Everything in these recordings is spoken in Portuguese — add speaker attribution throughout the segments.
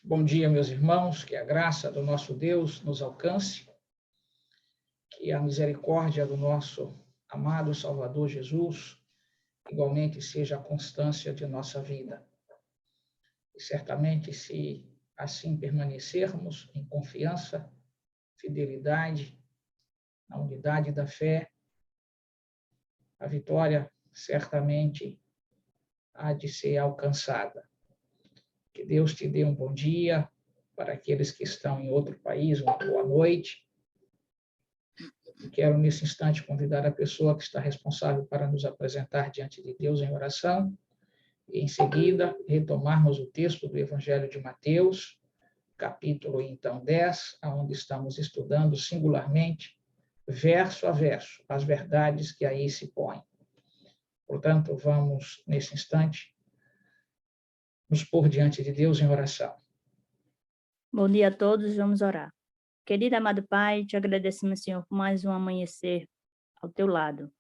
Speaker 1: Bom dia, meus irmãos, que a graça do nosso Deus nos alcance, que a misericórdia do nosso amado Salvador Jesus igualmente seja a constância de nossa vida. E certamente, se assim permanecermos em confiança, fidelidade, na unidade da fé, a vitória certamente há de ser alcançada. Que Deus te dê um bom dia, para aqueles que estão em outro país, uma boa noite. E quero, nesse instante, convidar a pessoa que está responsável para nos apresentar diante de Deus em oração, e, em seguida, retomarmos o texto do Evangelho de Mateus, capítulo, então, 10, onde estamos estudando singularmente, verso a verso, as verdades que aí se põem. Portanto, vamos, nesse instante, nos pôr diante de Deus em oração.
Speaker 2: Bom dia a todos, vamos orar. Querido amado Pai, te agradecemos, Senhor, por mais um amanhecer ao teu lado.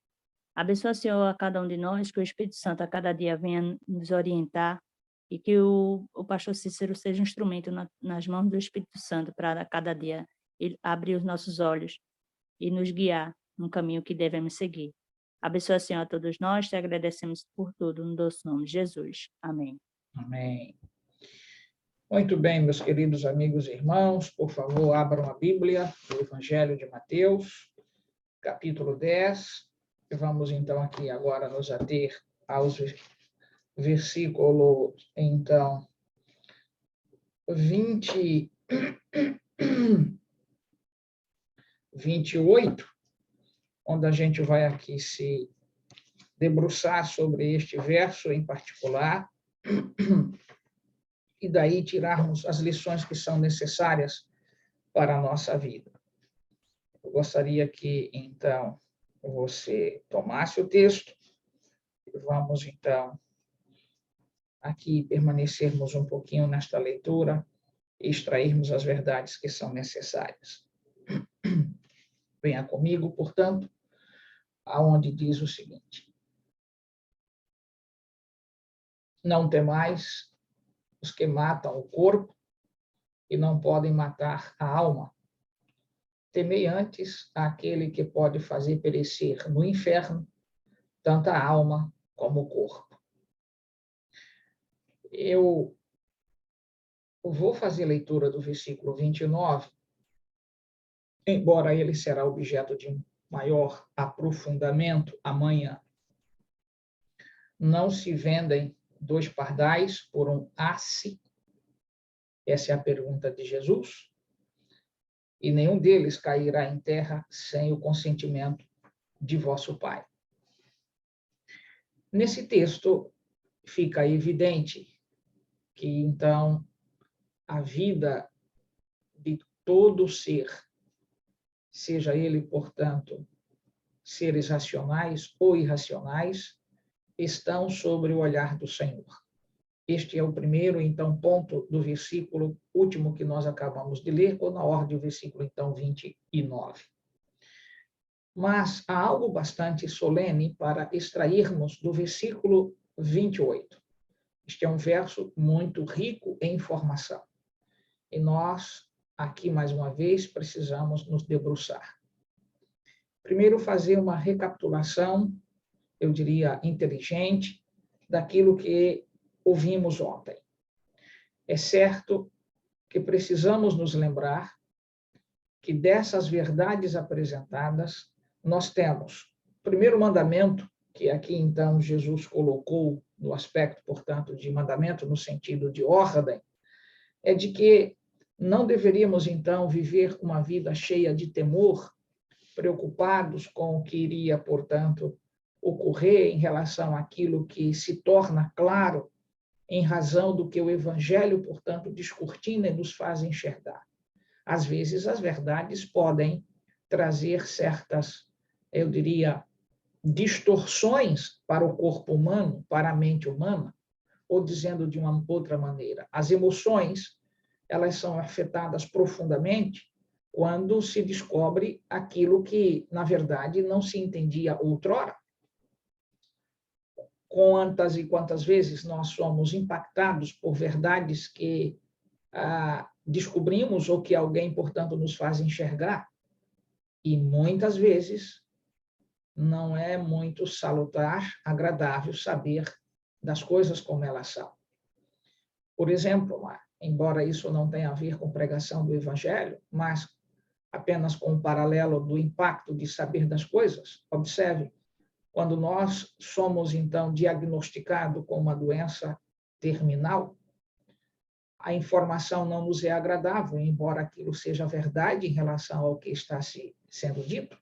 Speaker 2: Abençoa, Senhor, a cada um de nós, que o Espírito Santo a cada dia venha nos orientar e que o pastor Cícero seja um instrumento nas mãos do Espírito Santo para a cada dia abrir os nossos olhos e nos guiar no caminho que devemos seguir. Abençoa, Senhor, a todos nós, te agradecemos por tudo, no doce nome de Jesus. Amém.
Speaker 1: Amém. Muito bem, meus queridos amigos e irmãos, por favor, abram a Bíblia, o Evangelho de Mateus, capítulo 10. Vamos, então, aqui agora nos ater aos versículos, então, 28, onde a gente vai aqui se debruçar sobre este verso em particular, e daí tirarmos as lições que são necessárias para a nossa vida. Eu gostaria que, então, você tomasse o texto, e vamos, então, aqui permanecermos um pouquinho nesta leitura e extrairmos as verdades que são necessárias. Venha comigo, portanto, aonde diz o seguinte: não temais os que matam o corpo e não podem matar a alma. Temei antes aquele que pode fazer perecer no inferno tanto a alma como o corpo. Eu vou fazer leitura do versículo 29, embora ele será objeto de maior aprofundamento amanhã. Não se vendem 2 pardais por um asse? Essa é a pergunta de Jesus. E nenhum deles cairá em terra sem o consentimento de vosso Pai. Nesse texto, fica evidente que, então, a vida de todo ser, seja ele, portanto, seres racionais ou irracionais, estão sobre o olhar do Senhor. Este é o primeiro, então, ponto do versículo último que nós acabamos de ler, ou na ordem do versículo, então, 29. Mas há algo bastante solene para extrairmos do versículo 28. Este é um verso muito rico em informação. E nós, aqui, mais uma vez, precisamos nos debruçar. Primeiro, fazer uma recapitulação, eu diria, inteligente, daquilo que ouvimos ontem. É certo que precisamos nos lembrar que dessas verdades apresentadas, nós temos o primeiro mandamento, que aqui, então, Jesus colocou no aspecto, portanto, de mandamento, no sentido de ordem, é de que não deveríamos, então, viver uma vida cheia de temor, preocupados com o que iria, portanto, ocorrer em relação àquilo que se torna claro em razão do que o Evangelho, portanto, descortina e nos faz enxergar. Às vezes, as verdades podem trazer certas, eu diria, distorções para o corpo humano, para a mente humana, ou dizendo de uma outra maneira, as emoções, elas são afetadas profundamente quando se descobre aquilo que, na verdade, não se entendia outrora. Quantas e quantas vezes nós somos impactados por verdades que descobrimos o que alguém, portanto, nos faz enxergar, e muitas vezes não é muito salutar, agradável saber das coisas como elas são. Por exemplo, embora isso não tenha a ver com pregação do Evangelho, mas apenas com o paralelo do impacto de saber das coisas, observe, quando nós somos, então, diagnosticados com uma doença terminal, a informação não nos é agradável, embora aquilo seja verdade em relação ao que está sendo dito.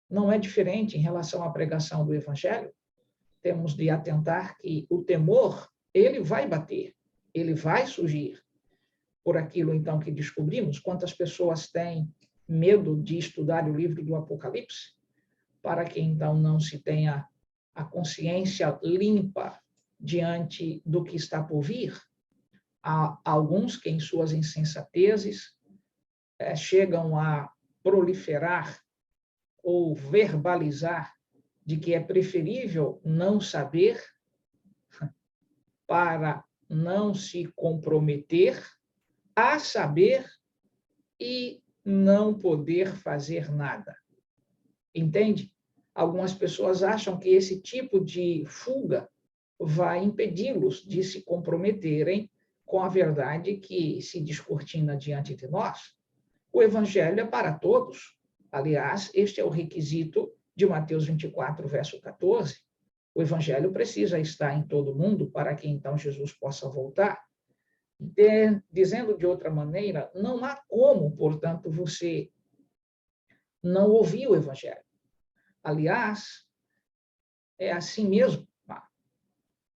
Speaker 1: Não é diferente em relação à pregação do Evangelho. Temos de atentar que o temor, ele vai bater, ele vai surgir por aquilo, então, que descobrimos. Quantas pessoas têm medo de estudar o livro do Apocalipse, para que, então, não se tenha a consciência limpa diante do que está por vir? Há alguns que, em suas insensatezes, chegam a proliferar ou verbalizar de que é preferível não saber para não se comprometer a saber e não poder fazer nada. Entende? Algumas pessoas acham que esse tipo de fuga vai impedi-los de se comprometerem com a verdade que se descortina diante de nós. O Evangelho é para todos. Aliás, este é o requisito de Mateus 24, verso 14. O Evangelho precisa estar em todo mundo para que, então, Jesus possa voltar. Dizendo de outra maneira, não há como, portanto, você não ouvir o Evangelho. Aliás, é assim mesmo.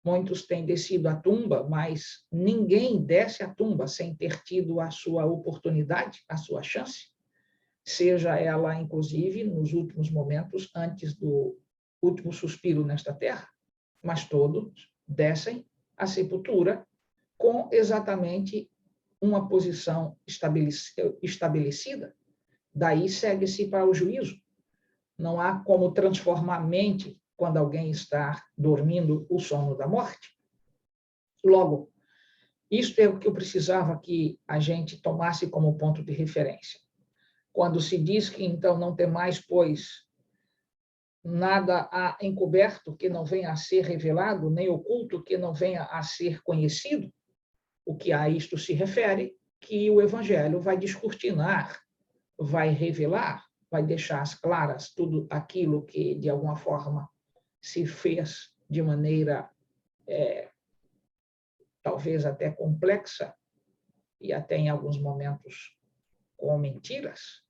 Speaker 1: Muitos têm descido à tumba, mas ninguém desce à tumba sem ter tido a sua oportunidade, a sua chance, seja ela, inclusive, nos últimos momentos, antes do último suspiro nesta terra. Mas todos descem à sepultura com exatamente uma posição estabelecida. Daí segue-se para o juízo. Não há como transformar a mente quando alguém está dormindo o sono da morte. Logo, isto é o que eu precisava que a gente tomasse como ponto de referência. Quando se diz que, então, não tem mais, pois, nada há encoberto que não venha a ser revelado, nem oculto que não venha a ser conhecido, o que a isto se refere, que o Evangelho vai descortinar, vai revelar, vai deixar às claras tudo aquilo que, de alguma forma, se fez de maneira talvez até complexa e até em alguns momentos com mentiras.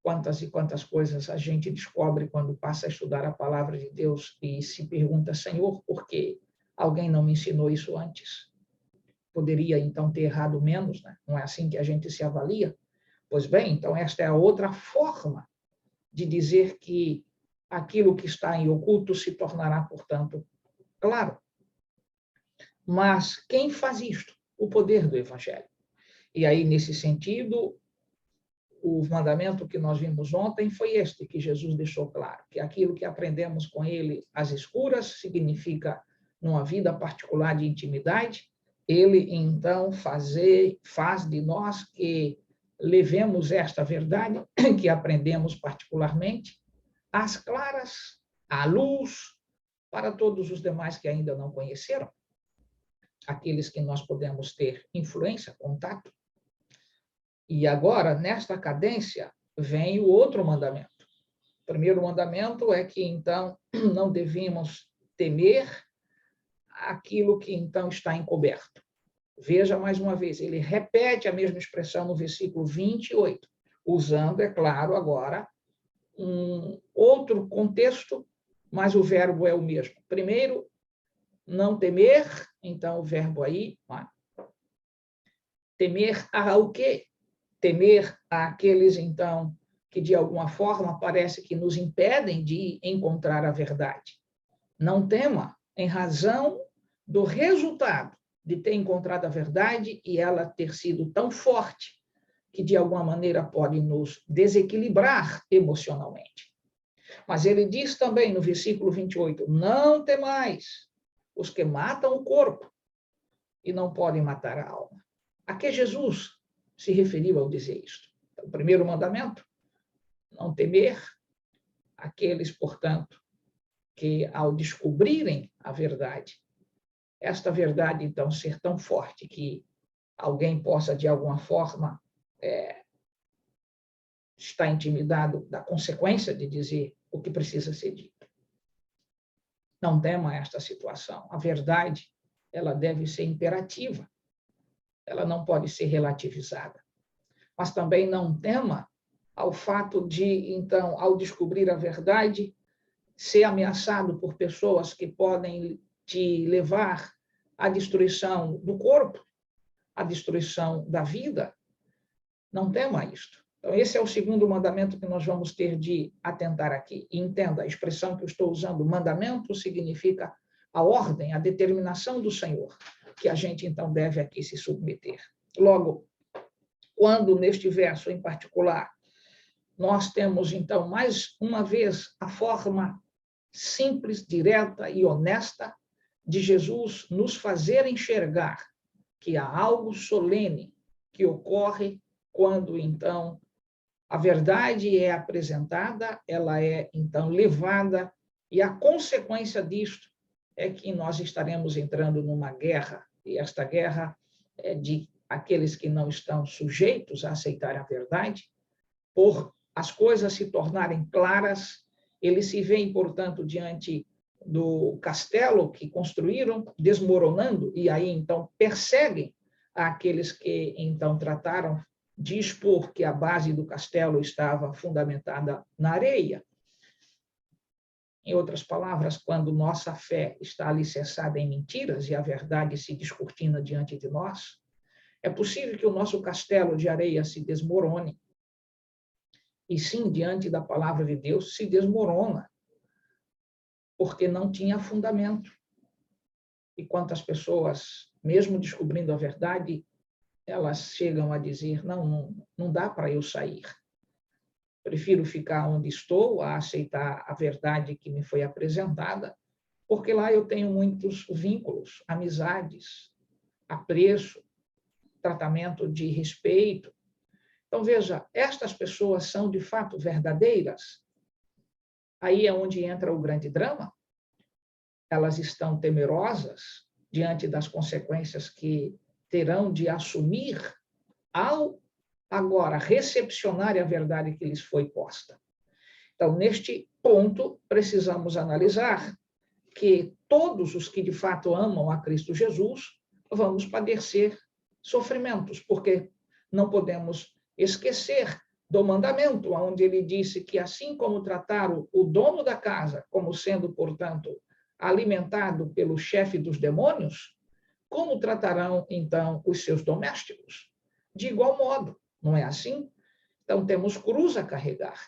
Speaker 1: Quantas e quantas coisas a gente descobre quando passa a estudar a palavra de Deus e se pergunta, Senhor, por que alguém não me ensinou isso antes? Poderia, então, ter errado menos, né? Não é assim que a gente se avalia? Pois bem, então, esta é a outra forma de dizer que aquilo que está em oculto se tornará, portanto, claro. Mas quem faz isto? O poder do Evangelho. E aí, nesse sentido, o mandamento que nós vimos ontem foi este, que Jesus deixou claro, que aquilo que aprendemos com ele às escuras significa numa vida particular de intimidade, ele, então, faz de nós que levemos esta verdade que aprendemos particularmente às claras, à luz, para todos os demais que ainda não conheceram, aqueles que nós podemos ter influência, contato. E agora, nesta cadência, vem o outro mandamento. O primeiro mandamento é que, então, não devemos temer aquilo que, então, está encoberto. Veja mais uma vez, ele repete a mesma expressão no versículo 28, usando, é claro, agora, um outro contexto, mas o verbo é o mesmo. Primeiro, não temer, então o verbo aí, temer ao quê? Temer àqueles, então, que de alguma forma parece que nos impedem de encontrar a verdade. Não tema em razão do resultado de ter encontrado a verdade e ela ter sido tão forte que de alguma maneira pode nos desequilibrar emocionalmente. Mas ele diz também no versículo 28, não temais os que matam o corpo e não podem matar a alma. A que Jesus se referiu ao dizer isto? Então, o primeiro mandamento, não temer aqueles, portanto, que ao descobrirem a verdade, esta verdade, então, ser tão forte que alguém possa, de alguma forma, estar intimidado da consequência de dizer o que precisa ser dito. Não tema esta situação. A verdade, ela deve ser imperativa. Ela não pode ser relativizada. Mas também não tema ao fato de, então, ao descobrir a verdade, ser ameaçado por pessoas que podem te levar à destruição do corpo, à destruição da vida. Não tema isto. Então, esse é o segundo mandamento que nós vamos ter de atentar aqui. E entenda, a expressão que eu estou usando, mandamento, significa a ordem, a determinação do Senhor, que a gente, então, deve aqui se submeter. Logo, quando, neste verso em particular, nós temos, então, mais uma vez, a forma simples, direta e honesta de Jesus nos fazer enxergar que há algo solene que ocorre quando, então, a verdade é apresentada, ela é, então, levada, e a consequência disto é que nós estaremos entrando numa guerra, e esta guerra é de aqueles que não estão sujeitos a aceitar a verdade, por as coisas se tornarem claras, eles se veem, portanto, diante do castelo que construíram, desmoronando, e aí, então, perseguem aqueles que, então, trataram de expor que a base do castelo estava fundamentada na areia. Em outras palavras, quando nossa fé está alicerçada em mentiras e a verdade se descortina diante de nós, é possível que o nosso castelo de areia se desmorone. E sim, diante da palavra de Deus, se desmorona, porque não tinha fundamento. E quantas pessoas, mesmo descobrindo a verdade, elas chegam a dizer, não dá para eu sair. Prefiro ficar onde estou, a aceitar a verdade que me foi apresentada, porque lá eu tenho muitos vínculos, amizades, apreço, tratamento de respeito. Então, veja, estas pessoas são, de fato, verdadeiras. Aí é onde entra o grande drama. Elas estão temerosas diante das consequências que terão de assumir ao, agora, recepcionar a verdade que lhes foi posta. Então, neste ponto, precisamos analisar que todos os que, de fato, amam a Cristo Jesus, vamos padecer sofrimentos, porque não podemos esquecer do mandamento, onde ele disse que, assim como trataram o dono da casa como sendo, portanto, alimentado pelo chefe dos demônios, como tratarão, então, os seus domésticos? De igual modo, não é assim? Então, temos cruz a carregar.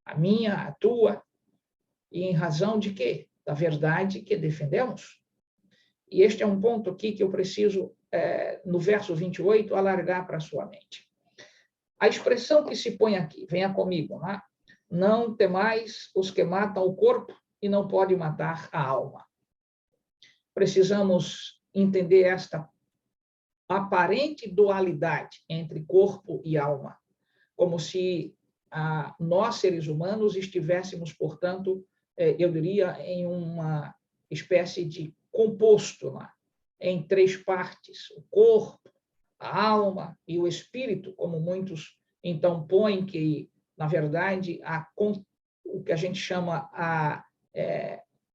Speaker 1: A minha, a tua, e em razão de quê? Da verdade que defendemos. E este é um ponto aqui que eu preciso, no verso 28, alargar para a sua mente. A expressão que se põe aqui, venha comigo, né? Não temais os que matam o corpo e não podem matar a alma. Precisamos entender esta aparente dualidade entre corpo e alma, como se nós, seres humanos, estivéssemos, portanto, eu diria, em uma espécie de composto, né? Em três partes, o corpo, a alma e o espírito, como muitos, então, põem que, na verdade, o que a gente chama a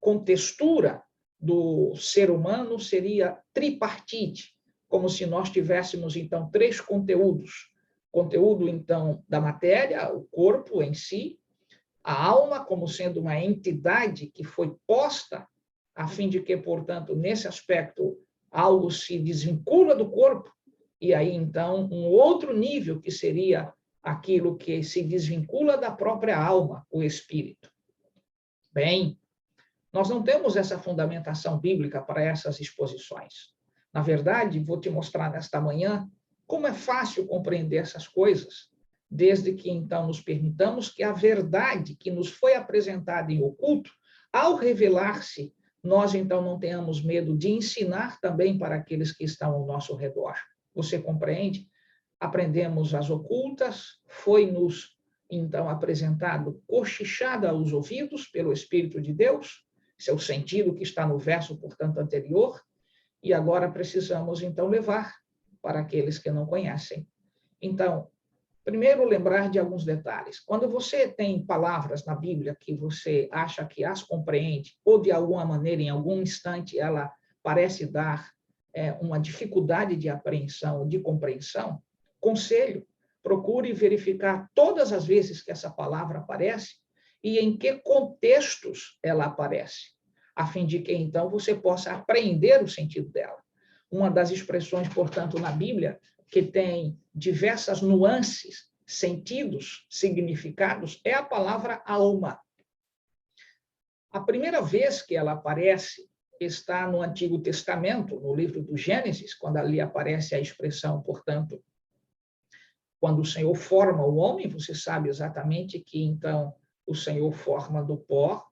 Speaker 1: contextura do ser humano seria tripartite, como se nós tivéssemos, então, três conteúdos. Conteúdo, então, da matéria, o corpo em si, a alma como sendo uma entidade que foi posta a fim de que, portanto, nesse aspecto, algo se desvincula do corpo, e aí, então, um outro nível que seria aquilo que se desvincula da própria alma, o espírito. Bem, nós não temos essa fundamentação bíblica para essas exposições. Na verdade, vou te mostrar nesta manhã como é fácil compreender essas coisas, desde que, então, nos permitamos que a verdade que nos foi apresentada em oculto, ao revelar-se, nós, então, não tenhamos medo de ensinar também para aqueles que estão ao nosso redor. você compreende? Aprendemos as ocultas, foi-nos, então, apresentado cochichada aos ouvidos pelo Espírito de Deus, esse é o sentido que está no verso, portanto, anterior, e agora precisamos, então, levar para aqueles que não conhecem. Então, primeiro, lembrar de alguns detalhes. Quando você tem palavras na Bíblia que você acha que as compreende, ou de alguma maneira, em algum instante, ela parece dar uma dificuldade de apreensão, de compreensão, conselho, procure verificar todas as vezes que essa palavra aparece e em que contextos ela aparece, a fim de que, então, você possa apreender o sentido dela. Uma das expressões, portanto, na Bíblia, que tem diversas nuances, sentidos, significados, é a palavra alma. A primeira vez que ela aparece está no Antigo Testamento, no livro do Gênesis, quando ali aparece a expressão, portanto, quando o Senhor forma o homem, você sabe exatamente que, então, o Senhor forma do pó,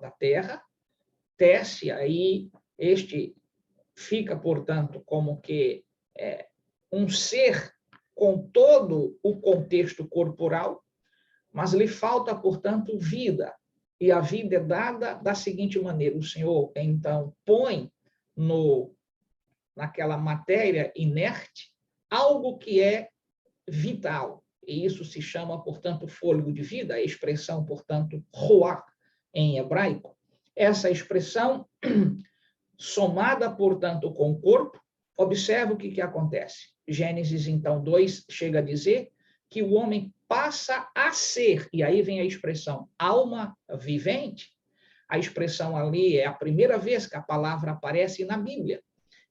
Speaker 1: da terra, tece aí, este fica, portanto, como que um ser com todo o contexto corporal, mas lhe falta, portanto, vida. E a vida é dada da seguinte maneira: o Senhor, então, põe naquela matéria inerte algo que é vital. E isso se chama, portanto, fôlego de vida, a expressão, portanto, ruach, em hebraico. Essa expressão, somada, portanto, com o corpo, observa o que acontece. Gênesis, então, 2 chega a dizer que o homem passa a ser, e aí vem a expressão alma vivente. A expressão ali é a primeira vez que a palavra aparece na Bíblia.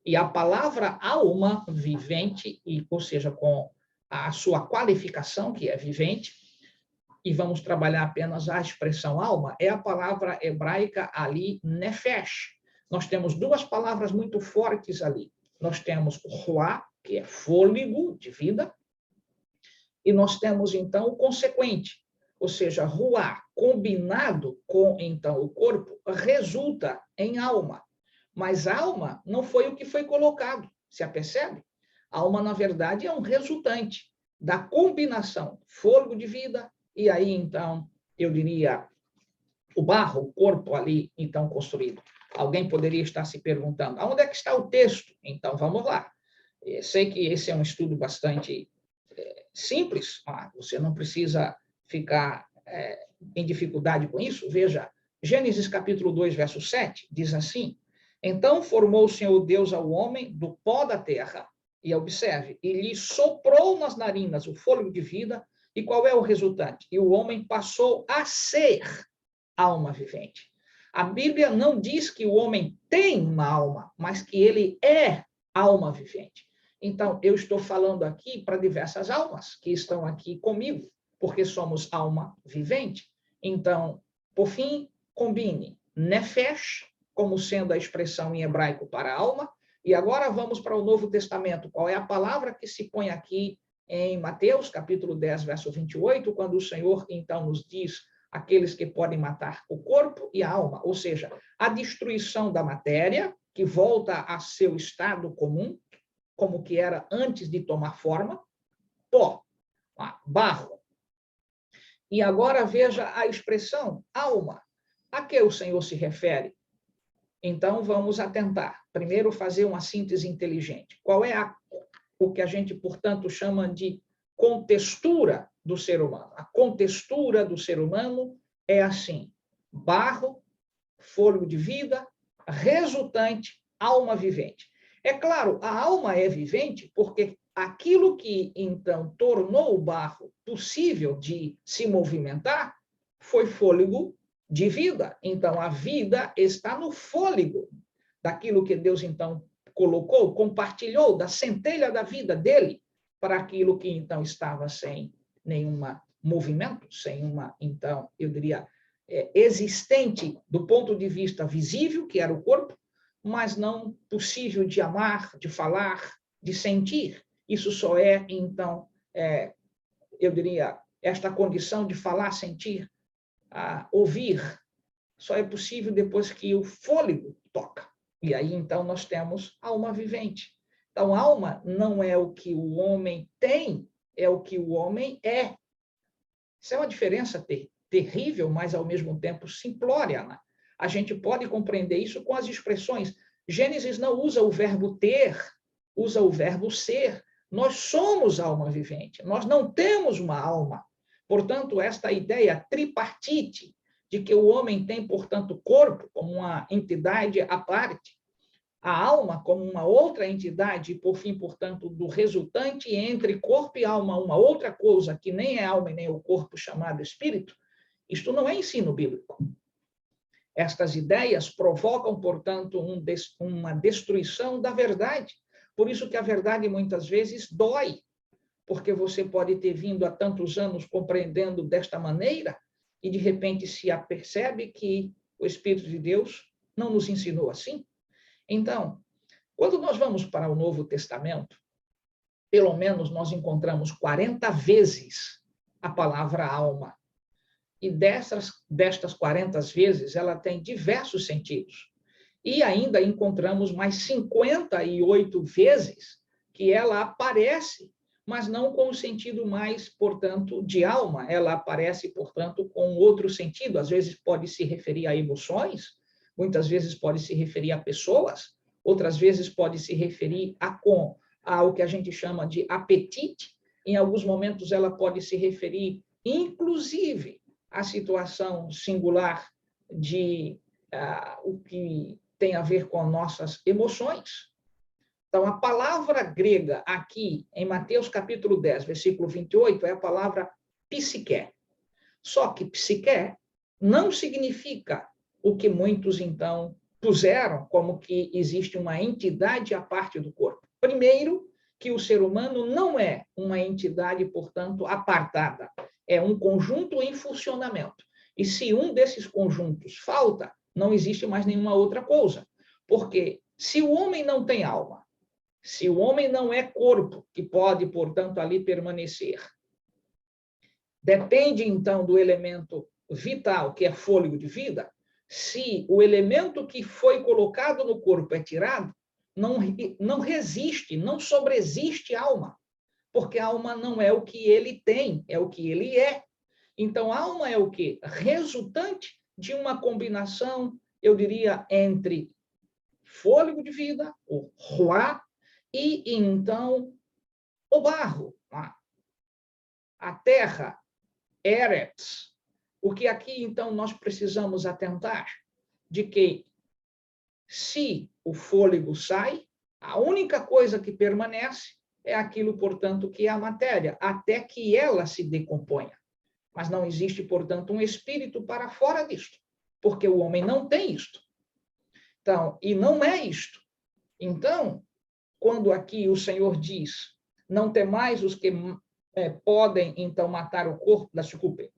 Speaker 1: E a palavra alma vivente, ou seja, com a sua qualificação, que é vivente, e vamos trabalhar apenas a expressão alma, é a palavra hebraica ali, nefesh. Nós temos duas palavras muito fortes ali. Nós temos ruá, que é fôlego de vida, e nós temos, então, o consequente, ou seja, ruá combinado com, então, o corpo, resulta em alma. Mas alma não foi o que foi colocado, se apercebe? Alma, na verdade, é um resultante da combinação fôlego de vida, e aí, então, eu diria, o barro, o corpo ali, então, construído. Alguém poderia estar se perguntando, aonde é que está o texto? Então, vamos lá. Eu sei que esse é um estudo bastante simples, você não precisa ficar em dificuldade com isso. Veja, Gênesis capítulo 2, verso 7, diz assim: então formou o Senhor Deus ao homem do pó da terra, e observe, e lhe soprou nas narinas o fôlego de vida, e qual é o resultante? E o homem passou a ser alma vivente. A Bíblia não diz que o homem tem uma alma, mas que ele é alma vivente. Então, eu estou falando aqui para diversas almas que estão aqui comigo, porque somos alma vivente. Então, por fim, combine nefesh, como sendo a expressão em hebraico para alma, e agora vamos para o Novo Testamento. Qual é a palavra que se põe aqui em Mateus, capítulo 10, verso 28, quando o Senhor, então, nos diz aqueles que podem matar o corpo e a alma, ou seja, a destruição da matéria, que volta a seu estado comum, como que era antes de tomar forma, pó, barro. E agora veja a expressão alma. A que o Senhor se refere? Então, vamos atentar. Primeiro, fazer uma síntese inteligente. Qual é o que a gente, portanto, chama de contextura do ser humano? A contextura do ser humano é assim: barro, fôlego de vida, resultante, alma vivente. É claro, a alma é vivente porque aquilo que, então, tornou o barro possível de se movimentar foi fôlego de vida. Então, a vida está no fôlego daquilo que Deus, então, colocou, compartilhou da centelha da vida dele para aquilo que, então, estava sem nenhum movimento, sem uma, então, eu diria, existente do ponto de vista visível, que era o corpo, mas não possível de amar, de falar, de sentir. Isso só é, então, eu diria, esta condição de falar, sentir, ouvir, só é possível depois que o fôlego toca. E aí, então, nós temos a alma vivente. Então, alma não é o que o homem tem, é o que o homem é. Isso é uma diferença terrível, mas ao mesmo tempo simplória, né? A gente pode compreender isso com as expressões. Gênesis não usa o verbo ter, usa o verbo ser. Nós somos alma vivente, nós não temos uma alma. Portanto, esta ideia tripartite de que o homem tem, portanto, corpo como uma entidade à parte, a alma como uma outra entidade, e por fim, portanto, do resultante entre corpo e alma, uma outra coisa que nem é alma e nem é o corpo, chamado espírito, isto não é ensino bíblico. Estas ideias provocam, portanto, uma destruição da verdade. Por isso que a verdade muitas vezes dói, porque você pode ter vindo há tantos anos compreendendo desta maneira e de repente se apercebe que o Espírito de Deus não nos ensinou assim. Então, quando nós vamos para o Novo Testamento, pelo menos nós encontramos 40 vezes a palavra alma. E destas 40 vezes, ela tem diversos sentidos. E ainda encontramos mais 58 vezes que ela aparece, mas não com o sentido mais, portanto, de alma. Ela aparece, portanto, com outro sentido. Às vezes pode se referir a emoções, muitas vezes pode se referir a pessoas, outras vezes pode se referir ao que a gente chama de apetite. Em alguns momentos ela pode se referir, inclusive, à situação singular de o que tem a ver com nossas emoções. Então, a palavra grega aqui, em Mateus capítulo 10, versículo 28, é a palavra psique. Só que psique não significa o que muitos, então, puseram como que existe uma entidade à parte do corpo. Primeiro, que o ser humano não é uma entidade, portanto, apartada. É um conjunto em funcionamento. E se um desses conjuntos falta, não existe mais nenhuma outra coisa. Porque se o homem não tem alma, se o homem não é corpo, que pode, portanto, ali permanecer, depende, então, do elemento vital, que é fôlego de vida. Se o elemento que foi colocado no corpo é tirado, não resiste, não sobreexiste alma, porque a alma não é o que ele tem, é o que ele é. Então, a alma é o quê? Resultante de uma combinação, eu diria, entre fôlego de vida, o ruá, e, então, o barro, a terra, eretz. O que aqui, então, nós precisamos atentar? De que, se o fôlego sai, a única coisa que permanece é aquilo, portanto, que é a matéria, até que ela se decomponha. Mas não existe, portanto, um espírito para fora disto, porque o homem não tem isto. Então, e não é isto. Então, quando aqui o Senhor diz, não temais os que podem, então, matar o corpo, desculpe,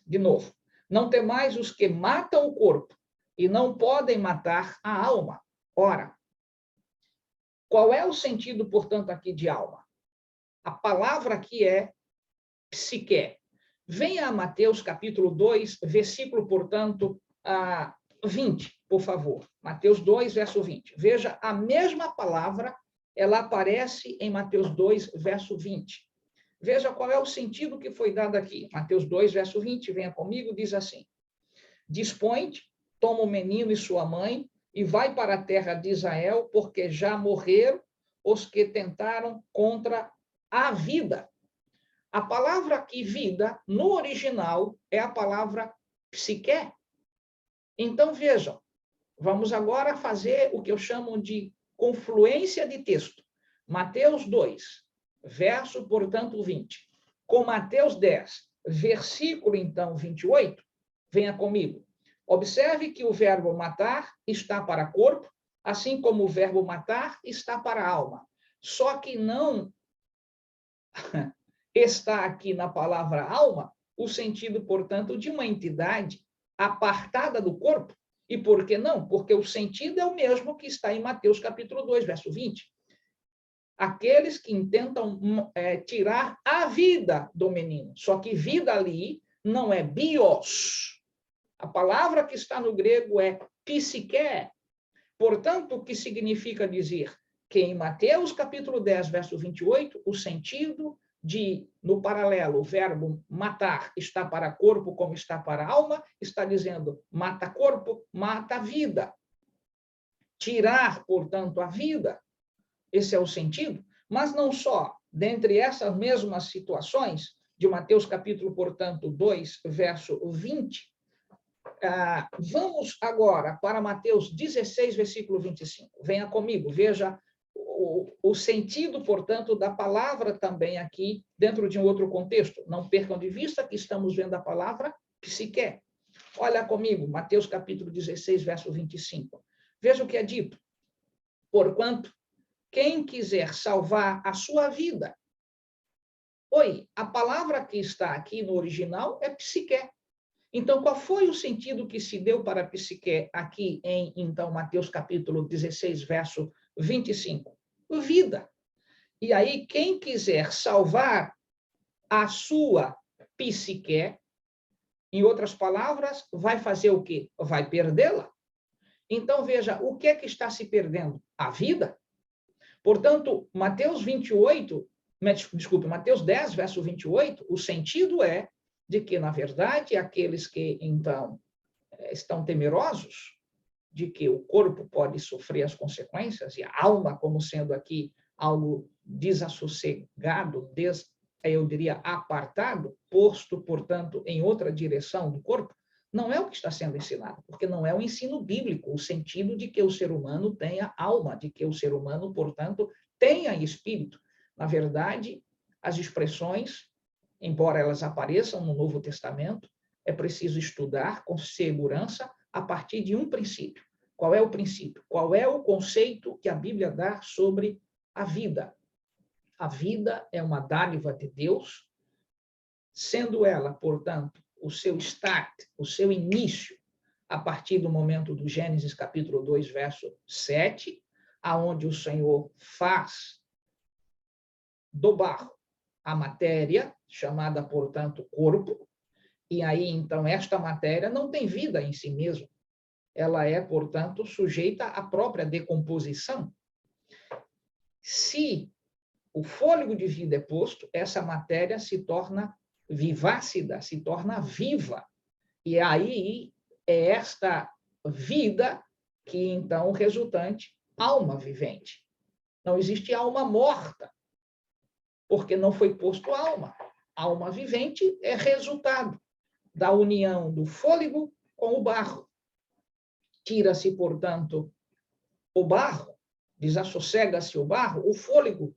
Speaker 1: de novo, não temais os que matam o corpo e não podem matar a alma. Ora, qual é o sentido, portanto, aqui de alma? A palavra aqui é psique. Venha a Mateus capítulo 2, versículo, portanto, 20, por favor. Mateus 2, verso 20. Veja, a mesma palavra, ela aparece em Mateus 2, verso 20. Veja qual é o sentido que foi dado aqui. Mateus 2, verso 20, venha comigo, diz assim: Dispõe-te, toma o menino e sua mãe, e vai para a terra de Israel, porque já morreram os que tentaram contra a vida. A palavra aqui, vida, no original, é a palavra psique. Então, vejam, vamos agora fazer o que eu chamo de confluência de texto. Mateus 2, verso, portanto, 20. Com Mateus 10, versículo, então, 28, venha comigo. Observe que o verbo matar está para corpo, assim como o verbo matar está para alma. Só que não está aqui na palavra alma o sentido, portanto, de uma entidade apartada do corpo. E por que não? Porque o sentido é o mesmo que está em Mateus capítulo 2, verso 20. Aqueles que intentam tirar a vida do menino. Só que vida ali não é bios. A palavra que está no grego é psique. Portanto, o que significa dizer? que em Mateus capítulo 10, verso 28, o sentido de, no paralelo, o verbo matar está para corpo como está para alma, está dizendo mata corpo, mata vida. Tirar, portanto, a vida. Esse é o sentido. Mas não só. Dentre essas mesmas situações, de Mateus capítulo, portanto, 2, verso 20, vamos agora para Mateus 16, versículo 25. Venha comigo, veja o sentido, portanto, da palavra também aqui, dentro de um outro contexto. Não percam de vista que estamos vendo a palavra psique. Olha comigo, Mateus capítulo 16, verso 25. Veja o que é dito. Porquanto, quem quiser salvar a sua vida. Oi, a palavra que está aqui no original é psique. Então, qual foi o sentido que se deu para psique aqui em, então, Mateus capítulo 16, verso 25? Vida. E aí, quem quiser salvar a sua psique, em outras palavras, vai fazer o quê? Vai perdê-la. Então, veja, o que é que está se perdendo? A vida. Portanto, Mateus 10, verso 28, o sentido é de que, na verdade, aqueles que, então, estão temerosos de que o corpo pode sofrer as consequências, e a alma como sendo aqui algo desassossegado, eu diria apartado, posto, portanto, em outra direção do corpo, não é o que está sendo ensinado, porque não é o ensino bíblico, o sentido de que o ser humano tenha alma, de que o ser humano, portanto, tenha espírito. Na verdade, as expressões, embora elas apareçam no Novo Testamento, é preciso estudar com segurança a partir de um princípio. Qual é o princípio? Qual é o conceito que a Bíblia dá sobre a vida? A vida é uma dádiva de Deus, sendo ela, portanto, o seu start, o seu início, a partir do momento do Gênesis capítulo 2, verso 7, aonde o Senhor faz do barro a matéria, chamada, portanto, corpo, e aí, então, esta matéria não tem vida em si mesma. Ela é, portanto, sujeita à própria decomposição. Se o fôlego de vida é posto, essa matéria se torna vivácida, se torna viva. E aí é esta vida que, então, o resultante, alma vivente. Não existe alma morta, porque não foi posto alma. Alma vivente é resultado da união do fôlego com o barro. Tira-se, portanto, o barro, desassossega-se o barro, o fôlego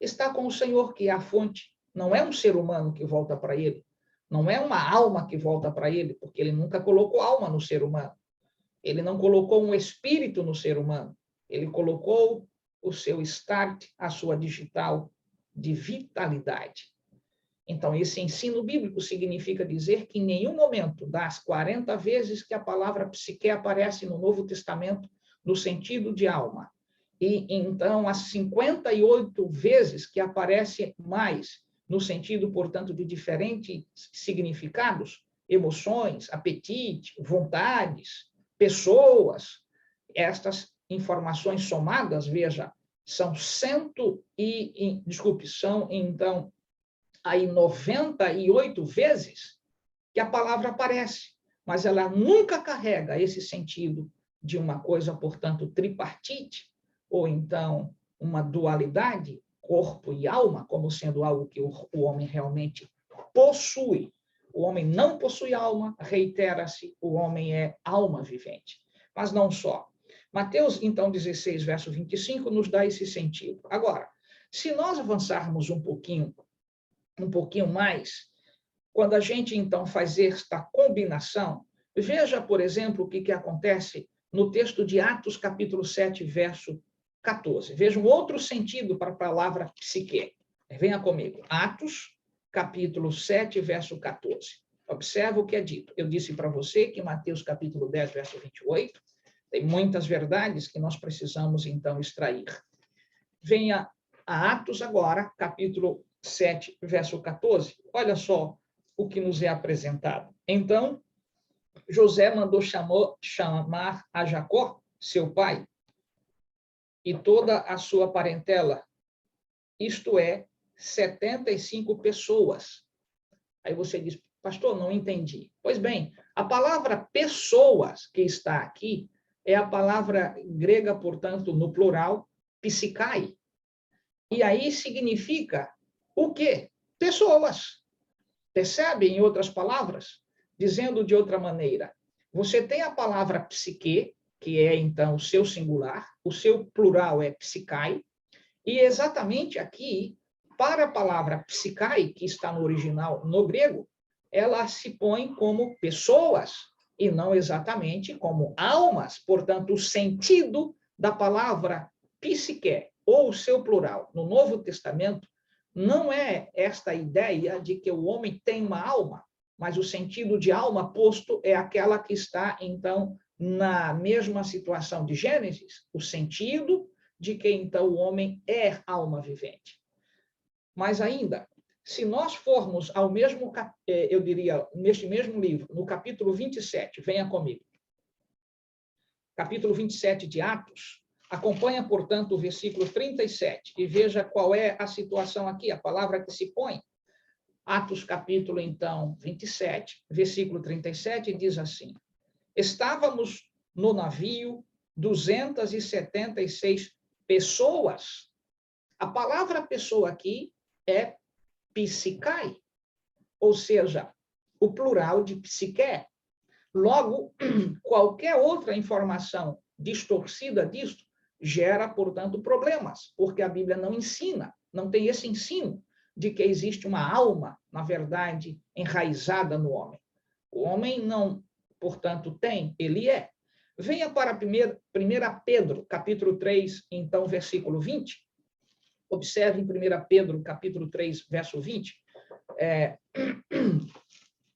Speaker 1: está com o Senhor, que é a fonte. Não é um ser humano que volta para ele, não é uma alma que volta para ele, porque ele nunca colocou alma no ser humano. Ele não colocou um espírito no ser humano. Ele colocou o seu start, a sua digital de vitalidade. Então, esse ensino bíblico significa dizer que em nenhum momento das 40 vezes que a palavra psique aparece no Novo Testamento, no sentido de alma, e então as 58 vezes que aparece mais no sentido, portanto, de diferentes significados, emoções, apetite, vontades, pessoas, estas informações somadas, veja, são então aí 98 vezes que a palavra aparece, mas ela nunca carrega esse sentido de uma coisa, portanto, tripartite, ou então uma dualidade, corpo e alma, como sendo algo que o homem realmente possui. O homem não possui alma, reitera-se, o homem é alma vivente. Mas não só. Mateus, então, 16, verso 25, nos dá esse sentido. Agora, se nós avançarmos um pouquinho mais, quando a gente, então, faz esta combinação, veja, por exemplo, o que acontece no texto de Atos, capítulo 7, verso 14. Veja um outro sentido para a palavra psique. Venha comigo. Atos, capítulo 7, verso 14. Observa o que é dito. Eu disse para você que Mateus, capítulo 10, verso 28, tem muitas verdades que nós precisamos, então, extrair. Venha a Atos agora, capítulo 7, verso 14. Olha só o que nos é apresentado. Então, José mandou chamar a Jacó, seu pai, e toda a sua parentela, isto é, 75 pessoas. Aí você diz, pastor, não entendi. Pois bem, a palavra pessoas que está aqui é a palavra grega, portanto, no plural, psikai. E aí significa o quê? Pessoas. Percebe, em outras palavras? Dizendo de outra maneira, você tem a palavra psique, que é, então, o seu singular, o seu plural é psikai, e exatamente aqui, para a palavra psikai, que está no original no grego, ela se põe como pessoas, e não exatamente como almas. Portanto, o sentido da palavra psique, ou o seu plural, no Novo Testamento, não é esta ideia de que o homem tem uma alma, mas o sentido de alma posto é aquela que está, então, na mesma situação de Gênesis, o sentido de que, então, o homem é alma vivente. Mas ainda, se nós formos ao mesmo, eu diria, neste mesmo livro, no capítulo 27, venha comigo, capítulo 27 de Atos, acompanha, portanto, o versículo 37 e veja qual é a situação aqui, a palavra que se põe. Atos, capítulo, então, 27, versículo 37, diz assim: estávamos no navio 276 pessoas. A palavra pessoa aqui é psikai, ou seja, o plural de psique. Logo, qualquer outra informação distorcida disto gera, portanto, problemas, porque a Bíblia não ensina, não tem esse ensino de que existe uma alma, na verdade, enraizada no homem. O homem não, portanto, tem, ele é. Venha para 1 Pedro, capítulo 3, então, versículo 20. Observe em 1 Pedro, capítulo 3, verso 20.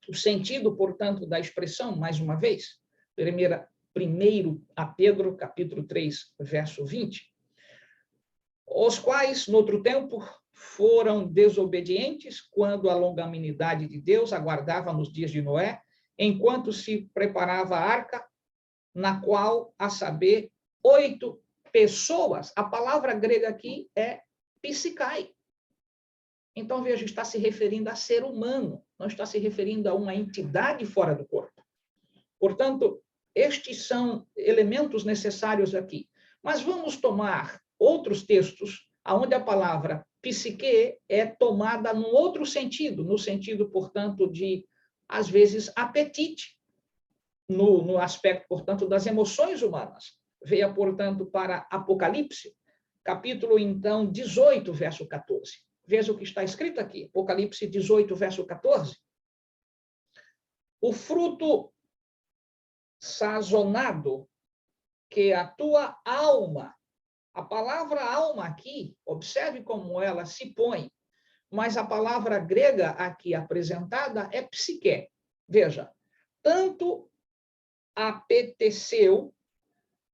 Speaker 1: O sentido, portanto, da expressão, mais uma vez, 1 Pedro, capítulo 3, verso 20. Os quais, no outro tempo, foram desobedientes quando a longanimidade de Deus aguardava nos dias de Noé, enquanto se preparava a arca, na qual, a saber, 8 pessoas, a palavra grega aqui é psikai. Então, veja, está se referindo a ser humano, não está se referindo a uma entidade fora do corpo. Portanto, estes são elementos necessários aqui. Mas vamos tomar outros textos onde a palavra psique é tomada num outro sentido, no sentido, portanto, de, às vezes, apetite, no aspecto, portanto, das emoções humanas. Veja, portanto, para Apocalipse, capítulo, então, 18, verso 14. Veja o que está escrito aqui, Apocalipse 18, verso 14. O fruto sazonado que a tua alma, a palavra alma aqui, observe como ela se põe, mas a palavra grega aqui apresentada é psique. Veja, tanto apeteceu,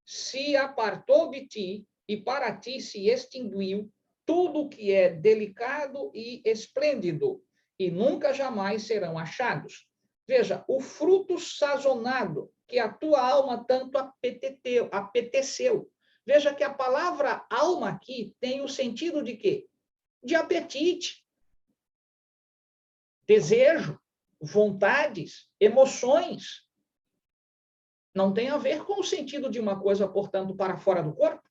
Speaker 1: se apartou de ti e para ti se extinguiu tudo que é delicado e esplêndido, e nunca jamais serão achados. Veja, o fruto sazonado que a tua alma tanto apeteceu. Veja que a palavra alma aqui tem o sentido de quê? De apetite, desejo, vontades, emoções. Não tem a ver com o sentido de uma coisa, portanto, para fora do corpo.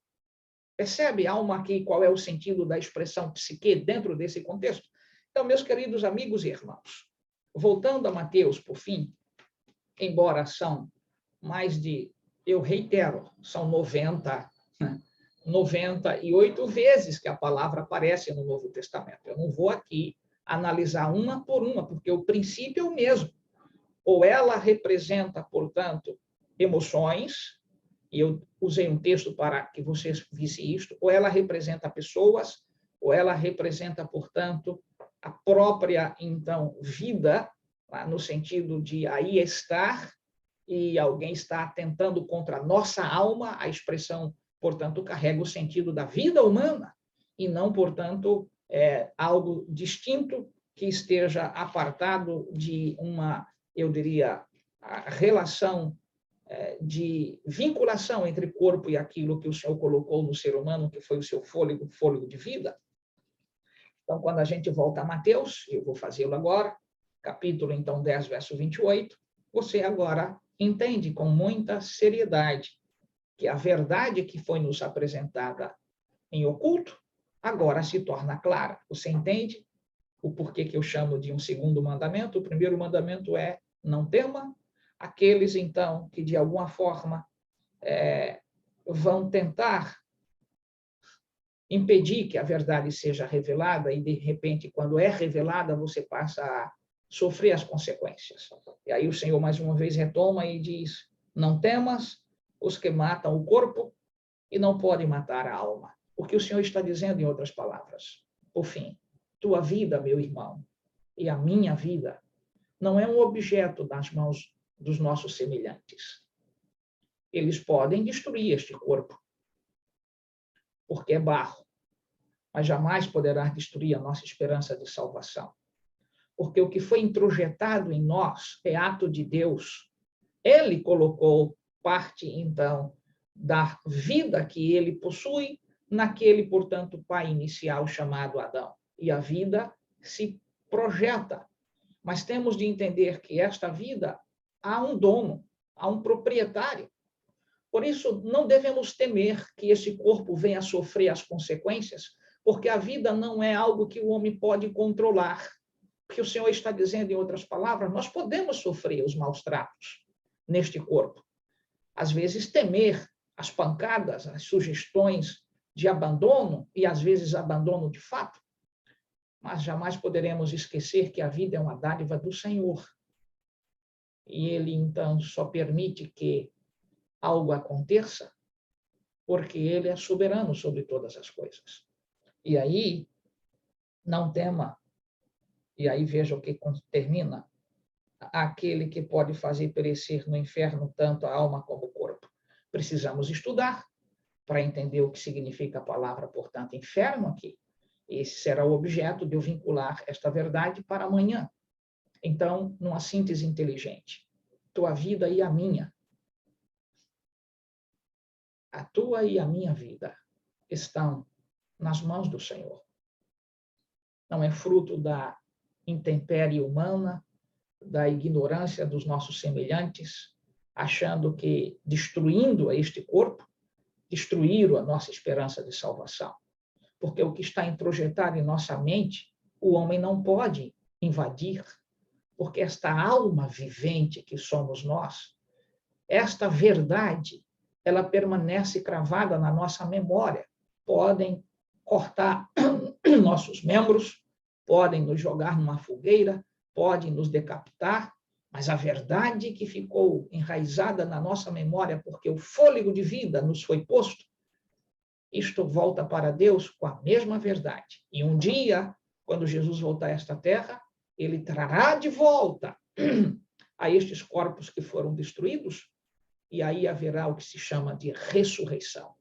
Speaker 1: Percebe, alma, aqui, qual é o sentido da expressão psique dentro desse contexto? Então, meus queridos amigos e irmãos, voltando a Mateus, por fim, embora são mais de, eu reitero, são 98 vezes que a palavra aparece no Novo Testamento. Eu não vou aqui analisar uma por uma, porque o princípio é o mesmo. Ou ela representa, portanto, emoções, e eu usei um texto para que vocês vissem isto, ou ela representa pessoas, ou ela representa, portanto, a própria, então, vida, no sentido de aí estar, e alguém está atentando contra a nossa alma, a expressão, portanto, carrega o sentido da vida humana, e não, portanto, algo distinto que esteja apartado de uma, eu diria, a relação de vinculação entre corpo e aquilo que o Senhor colocou no ser humano, que foi o seu fôlego de vida. Então, quando a gente volta a Mateus, eu vou fazê-lo agora, capítulo, então, 10, verso 28, você agora entende com muita seriedade que a verdade que foi nos apresentada em oculto, agora se torna clara. Você entende o porquê que eu chamo de um segundo mandamento? O primeiro mandamento é: não tema. Aqueles, então, que de alguma forma vão tentar impedir que a verdade seja revelada, e, de repente, quando é revelada, você passa a sofrer as consequências. E aí o Senhor, mais uma vez, retoma e diz: não temas os que matam o corpo e não podem matar a alma. O que o Senhor está dizendo, em outras palavras: por fim, tua vida, meu irmão, e a minha vida, não é um objeto nas mãos dos nossos semelhantes. Eles podem destruir este corpo, porque é barro, mas jamais poderá destruir a nossa esperança de salvação. Porque o que foi introjetado em nós é ato de Deus. Ele colocou parte, então, da vida que ele possui naquele, portanto, pai inicial chamado Adão. E a vida se projeta. Mas temos de entender que esta vida há um dono, há um proprietário. Por isso, não devemos temer que esse corpo venha a sofrer as consequências, porque a vida não é algo que o homem pode controlar. O que o Senhor está dizendo, em outras palavras, nós podemos sofrer os maus tratos neste corpo. Às vezes, temer as pancadas, as sugestões de abandono, e às vezes abandono de fato. Mas jamais poderemos esquecer que a vida é uma dádiva do Senhor. E Ele, então, só permite que algo aconteça porque Ele é soberano sobre todas as coisas. E aí, não tema. E aí veja o que termina: aquele que pode fazer perecer no inferno tanto a alma como o corpo. Precisamos estudar para entender o que significa a palavra, portanto, inferno aqui. Esse será o objeto de eu vincular esta verdade para amanhã. Então, numa síntese inteligente: tua vida e a minha, a tua e a minha vida estão nas mãos do Senhor. Não é fruto da intempérie humana, da ignorância dos nossos semelhantes, achando que, destruindo este corpo, destruíram a nossa esperança de salvação. Porque o que está introjetado em nossa mente, o homem não pode invadir, porque esta alma vivente que somos nós, esta verdade, ela permanece cravada na nossa memória. Podem cortar nossos membros, podem nos jogar numa fogueira, podem nos decapitar, mas a verdade que ficou enraizada na nossa memória, porque o fôlego de vida nos foi posto, isto volta para Deus com a mesma verdade. E um dia, quando Jesus voltar a esta terra, ele trará de volta a estes corpos que foram destruídos, e aí haverá o que se chama de ressurreição.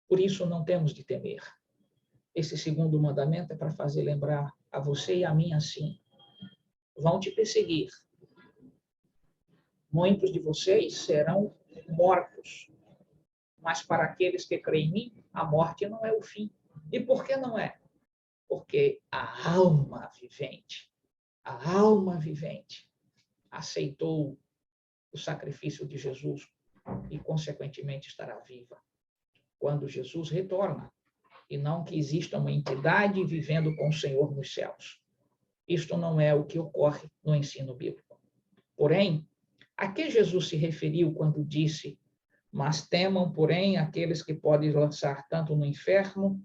Speaker 1: Por isso, não temos de temer. Esse segundo mandamento é para fazer lembrar a você e a mim assim: vão te perseguir. Muitos de vocês serão mortos. Mas para aqueles que creem em mim, a morte não é o fim. E por que não é? Porque a alma vivente aceitou o sacrifício de Jesus e, consequentemente, estará viva quando Jesus retorna, e não que exista uma entidade vivendo com o Senhor nos céus. Isto não é o que ocorre no ensino bíblico. Porém, a que Jesus se referiu quando disse: mas temam, porém, aqueles que podem lançar tanto no inferno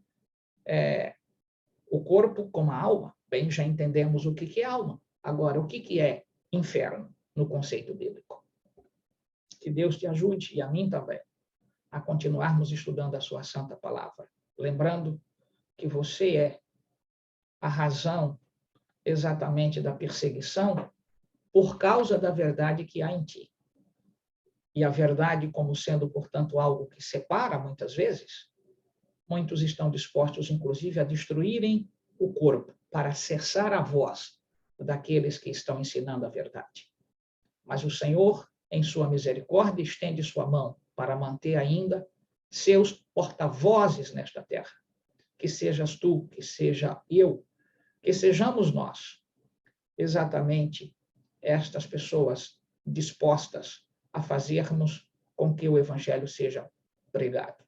Speaker 1: o corpo como a alma? Bem, já entendemos o que é alma. Agora, o que é inferno no conceito bíblico? Que Deus te ajude, e a mim também, a continuarmos estudando a sua santa palavra, lembrando que você é a razão exatamente da perseguição por causa da verdade que há em ti. E a verdade, como sendo, portanto, algo que separa, muitas vezes, muitos estão dispostos, inclusive, a destruírem o corpo para cessar a voz daqueles que estão ensinando a verdade. Mas o Senhor em sua misericórdia, estende sua mão para manter ainda seus porta-vozes nesta terra. Que sejas tu, que seja eu, que sejamos nós, exatamente estas pessoas dispostas a fazermos com que o Evangelho seja pregado.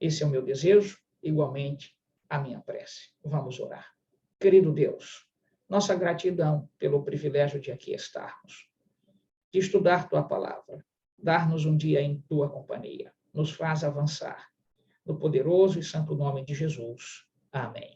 Speaker 1: Esse é o meu desejo, igualmente a minha prece. Vamos orar. Querido Deus, nossa gratidão pelo privilégio de aqui estarmos, de estudar tua palavra, dar-nos um dia em tua companhia, nos faz avançar. No poderoso e santo nome de Jesus. Amém.